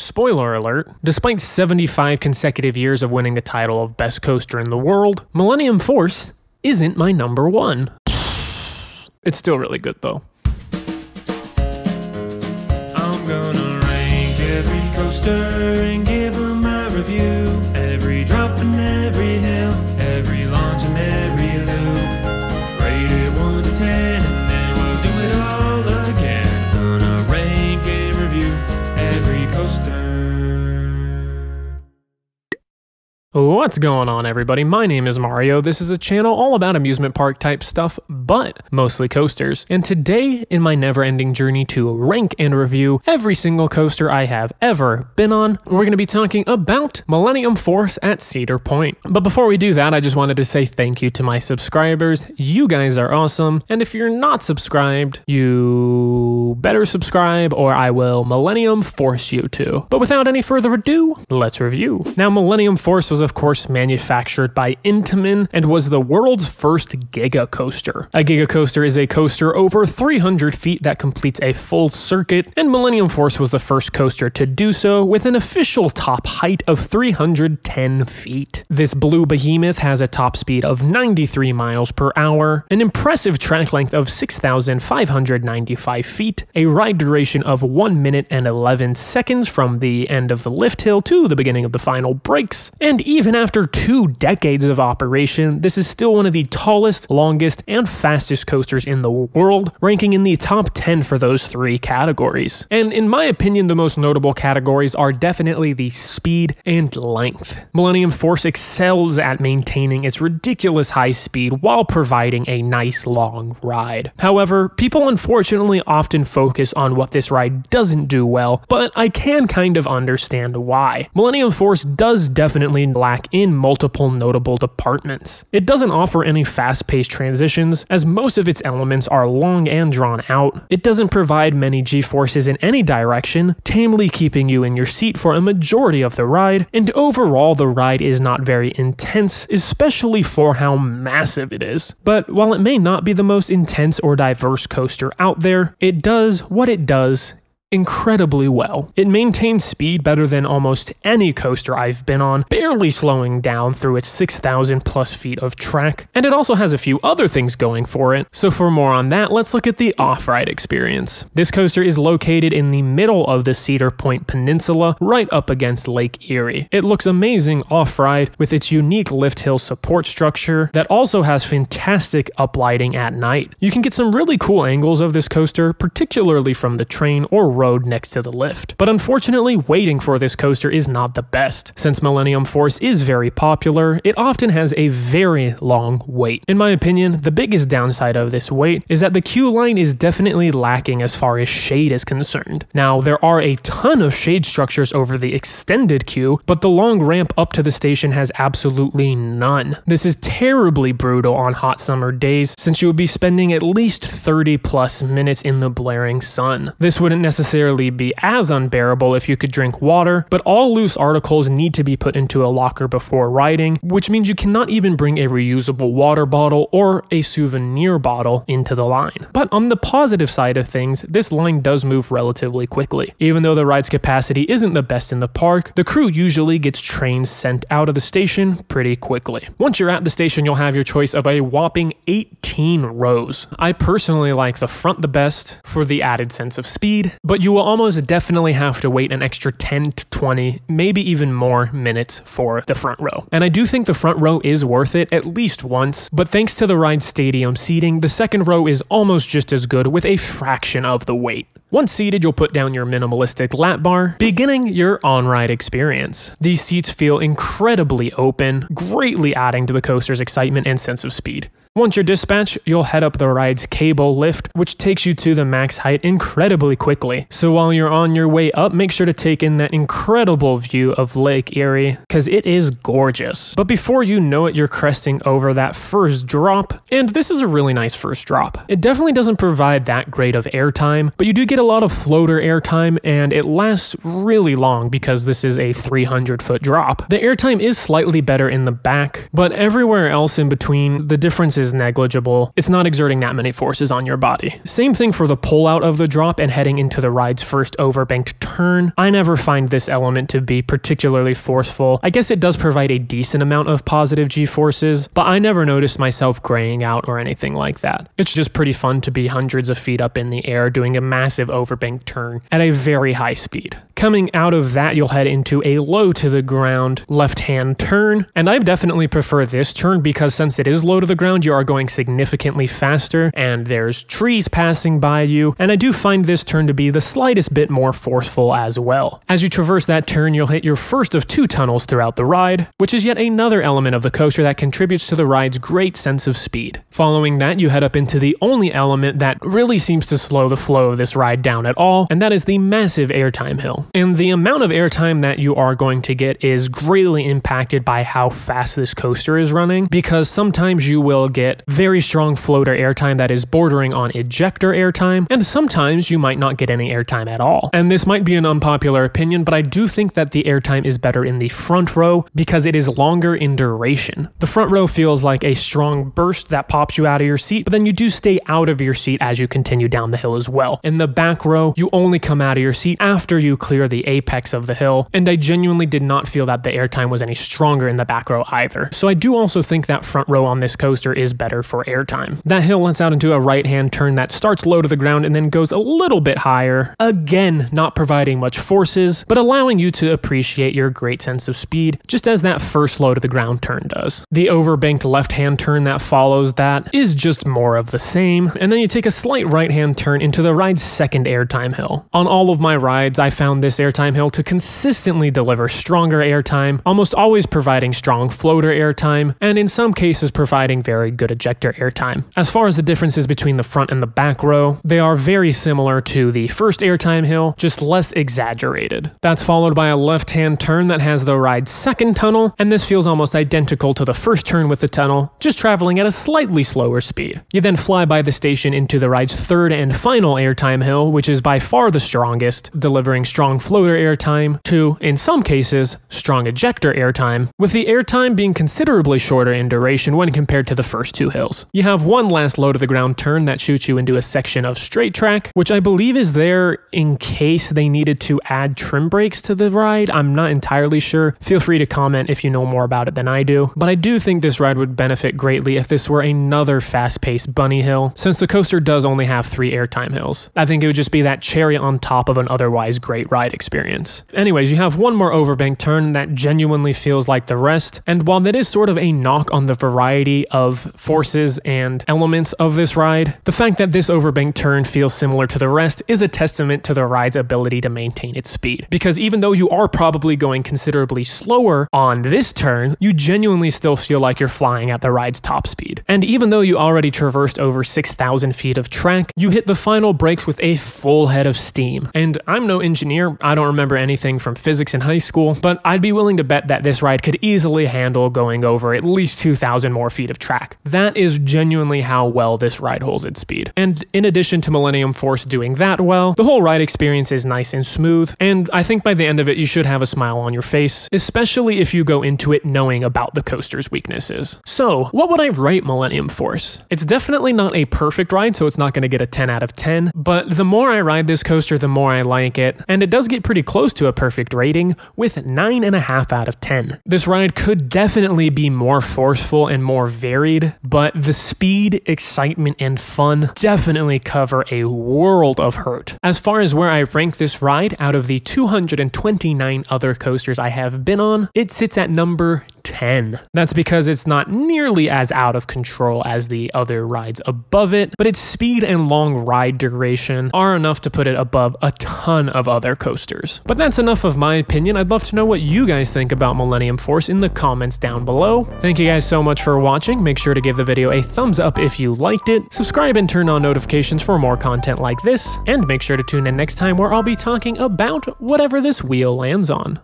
Spoiler alert, despite 75 consecutive years of winning the title of best coaster in the world, Millennium Force isn't my number one. It's still really good though. I'm gonna rank every coaster and give them a review. Every drop and every hill, every launch and every loop. Rate it 1 to 10 and then we'll do it all again. Gonna rank and review every coaster. What's going on, everybody? My name is Mario. This is a channel all about amusement park type stuff, but mostly coasters. And today, in my never-ending journey to rank and review every single coaster I have ever been on, we're going to be talking about Millennium Force at Cedar Point. But before we do that, I just wanted to say thank you to my subscribers. You guys are awesome. And if you're not subscribed, you better subscribe or I will Millennium Force you to. But without any further ado, let's review. Now, Millennium Force was of course manufactured by Intamin and was the world's first Giga coaster. A Giga coaster is a coaster over 300 feet that completes a full circuit, and Millennium Force was the first coaster to do so with an official top height of 310 feet. This blue behemoth has a top speed of 93 miles per hour, an impressive track length of 6,595 feet, a ride duration of 1 minute and 11 seconds from the end of the lift hill to the beginning of the final brakes, and even after 2 decades of operation, this is still one of the tallest, longest, and fastest coasters in the world, ranking in the top 10 for those 3 categories. And in my opinion, the most notable categories are definitely the speed and length. Millennium Force excels at maintaining its ridiculous high speed while providing a nice long ride. However, people unfortunately often focus on what this ride doesn't do well, but I can kind of understand why. Millennium Force does definitely lack in multiple notable departments. It doesn't offer any fast-paced transitions, as most of its elements are long and drawn out. It doesn't provide many G-forces in any direction, tamely keeping you in your seat for a majority of the ride, and overall the ride is not very intense, especially for how massive it is. But while it may not be the most intense or diverse coaster out there, it does what it does incredibly well. It maintains speed better than almost any coaster I've been on, barely slowing down through its 6,000 plus feet of track, and it also has a few other things going for it. So for more on that, let's look at the off-ride experience. This coaster is located in the middle of the Cedar Point Peninsula, right up against Lake Erie. It looks amazing off-ride with its unique lift hill support structure that also has fantastic uplighting at night. You can get some really cool angles of this coaster, particularly from the train or road next to the lift. But unfortunately, waiting for this coaster is not the best. Since Millennium Force is very popular, it often has a very long wait. In my opinion, the biggest downside of this wait is that the queue line is definitely lacking as far as shade is concerned. Now, there are a ton of shade structures over the extended queue, but the long ramp up to the station has absolutely none. This is terribly brutal on hot summer days, since you would be spending at least 30 plus minutes in the blaring sun. This wouldn't necessarily be as unbearable if you could drink water, but all loose articles need to be put into a locker before riding, which means you cannot even bring a reusable water bottle or a souvenir bottle into the line. But on the positive side of things, this line does move relatively quickly. Even though the ride's capacity isn't the best in the park, the crew usually gets trains sent out of the station pretty quickly. Once you're at the station, you'll have your choice of a whopping 18 rows. I personally like the front the best for the added sense of speed, but you will almost definitely have to wait an extra 10 to 20, maybe even more minutes for the front row. And I do think the front row is worth it at least once, but thanks to the ride's stadium seating, the second row is almost just as good with a fraction of the wait. Once seated, you'll put down your minimalistic lap bar, beginning your on-ride experience. These seats feel incredibly open, greatly adding to the coaster's excitement and sense of speed. Once you're dispatched, you'll head up the ride's cable lift, which takes you to the max height incredibly quickly. So while you're on your way up, make sure to take in that incredible view of Lake Erie, because it is gorgeous. But before you know it, you're cresting over that first drop, and this is a really nice first drop. It definitely doesn't provide that great of airtime, but you do get a lot of floater airtime, and it lasts really long because this is a 300-foot drop. The airtime is slightly better in the back, but everywhere else in between, the difference is negligible. It's not exerting that many forces on your body. Same thing for the pullout of the drop and heading into the ride's first overbanked turn. I never find this element to be particularly forceful. I guess it does provide a decent amount of positive G-forces, but I never noticed myself graying out or anything like that. It's just pretty fun to be hundreds of feet up in the air doing a massive overbanked turn at a very high speed. Coming out of that, you'll head into a low to the ground left-hand turn, and I definitely prefer this turn because since it is low to the ground, you are going significantly faster, and there's trees passing by you, and I do find this turn to be the slightest bit more forceful as well. As you traverse that turn, you'll hit your first of 2 tunnels throughout the ride, which is yet another element of the coaster that contributes to the ride's great sense of speed. Following that, you head up into the only element that really seems to slow the flow of this ride down at all, and that is the massive airtime hill. And the amount of airtime that you are going to get is greatly impacted by how fast this coaster is running, because sometimes you will get very strong floater airtime that is bordering on ejector airtime, and sometimes you might not get any airtime at all. And this might be an unpopular opinion, but I do think that the airtime is better in the front row because it is longer in duration. The front row feels like a strong burst that pops you out of your seat, but then you do stay out of your seat as you continue down the hill as well. In the back row, you only come out of your seat after you clear the apex of the hill, and I genuinely did not feel that the airtime was any stronger in the back row either. So I do also think that front row on this coaster is better for airtime. That hill lets out into a right-hand turn that starts low to the ground and then goes a little bit higher, again not providing much forces, but allowing you to appreciate your great sense of speed, just as that first low to the ground turn does. The overbanked left-hand turn that follows that is just more of the same, and then you take a slight right-hand turn into the ride's second airtime hill. On all of my rides, I found this airtime hill to consistently deliver stronger airtime, almost always providing strong floater airtime, and in some cases providing very good ejector airtime. As far as the differences between the front and the back row, they are very similar to the first airtime hill, just less exaggerated. That's followed by a left-hand turn that has the ride's second tunnel, and this feels almost identical to the first turn with the tunnel, just traveling at a slightly slower speed. You then fly by the station into the ride's third and final airtime hill, which is by far the strongest, delivering strong floater airtime to, in some cases, strong ejector airtime, with the airtime being considerably shorter in duration when compared to the first 2 hills. You have one last low to the ground turn that shoots you into a section of straight track, which I believe is there in case they needed to add trim brakes to the ride. I'm not entirely sure. Feel free to comment if you know more about it than I do, but I do think this ride would benefit greatly if this were another fast-paced bunny hill, since the coaster does only have 3 airtime hills. I think it would just be that cherry on top of an otherwise great ride experience. Anyways, you have one more overbank turn that genuinely feels like the rest, and while that is sort of a knock on the variety of forces and elements of this ride, the fact that this overbank turn feels similar to the rest is a testament to the ride's ability to maintain its speed. Because even though you are probably going considerably slower on this turn, you genuinely still feel like you're flying at the ride's top speed. And even though you already traversed over 6,000 feet of track, you hit the final brakes with a full head of steam. And I'm no engineer, I don't remember anything from physics in high school, but I'd be willing to bet that this ride could easily handle going over at least 2,000 more feet of track. That is genuinely how well this ride holds its speed. And in addition to Millennium Force doing that well, the whole ride experience is nice and smooth, and I think by the end of it you should have a smile on your face, especially if you go into it knowing about the coaster's weaknesses. So, what would I rate Millennium Force? It's definitely not a perfect ride, so it's not going to get a 10 out of 10, but the more I ride this coaster, the more I like it, and it does get pretty close to a perfect rating with 9.5 out of 10. This ride could definitely be more forceful and more varied, but the speed, excitement, and fun definitely cover a world of hurt. As far as where I rank this ride out of the 229 other coasters I have been on, it sits at number 10. That's because it's not nearly as out of control as the other rides above it, but its speed and long ride duration are enough to put it above a ton of other coasters. But that's enough of my opinion. I'd love to know what you guys think about Millennium Force in the comments down below. Thank you guys so much for watching. Make sure to give the video a thumbs up if you liked it, subscribe and turn on notifications for more content like this, and make sure to tune in next time where I'll be talking about whatever this wheel lands on.